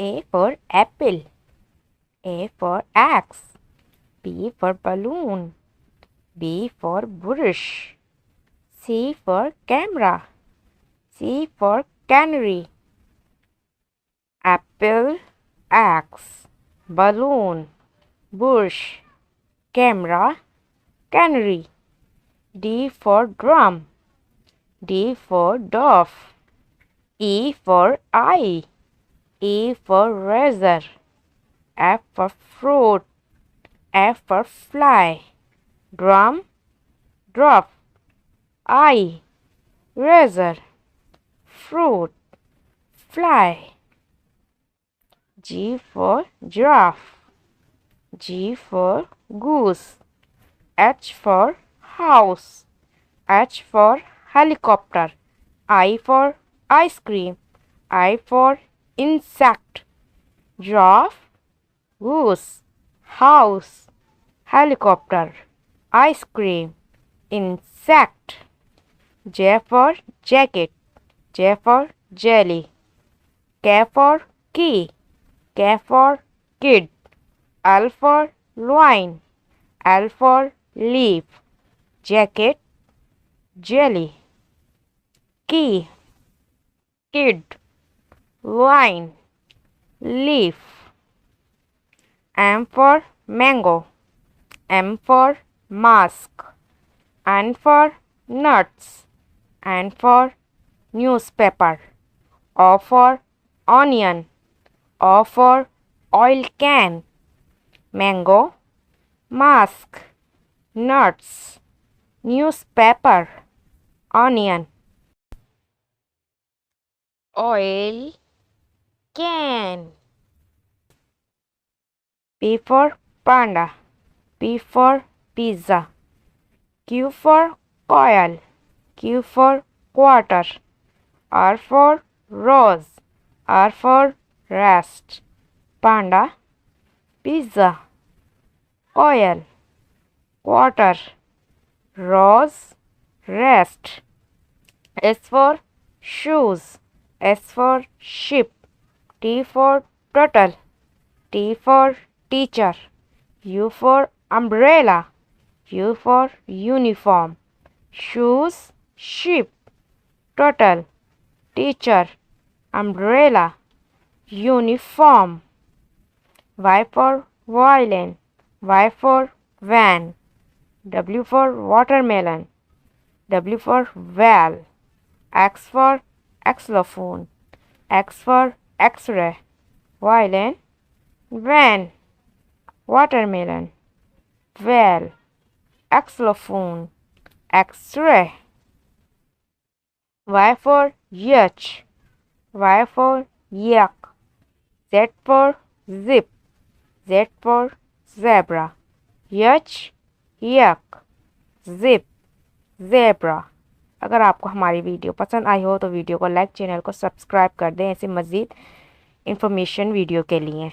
A for apple. A for axe. B for balloon. B for bush. C for camera. C for canary. Apple, axe, balloon, bush, camera, canary. D for drum. D for dove. E for eye. E for razor. F for fruit. F for fly. Drum, dove, eye, razor, fruit, fly. G for giraffe. G for goose. H for house. H for helicopter. I for ice cream. I for insect. Giraffe, goose, house, helicopter, ice cream, insect. J for jacket. J for jelly. K for key. K for kid. L for loin. L for leaf. Jacket, jelly, key, kid, loin, leaf. M for mango. M for mask. N for nuts. N for newspaper. O for onion. O for oil can. Mango, mask, nuts, newspaper, onion, oil can. P for panda. P for pizza. Q for coil. Q for quarter. R for rose. R for rest. Panda, pizza, coil, quarter, rose, rest. S for shoes. S for sheep. T for turtle. T for teacher. U for umbrella. U for uniform. Shoes, sheep, turtle, teacher, umbrella, uniform. Y for violin. Y for van. W for watermelon. W for whale. X for xylophone. X for x-ray. Violin, van, watermelon, whale, xylophone, x-ray. Y for yacht. Y for yak. Z for zip. Z for zebra. yacht, yak, zip, zebra. अगर आपको हमारी video पसंद आई हो तो video को like, channel को subscribe कर दें ऐसे मज़ीद इन्फॉर्मेशन वीडियो के लिए।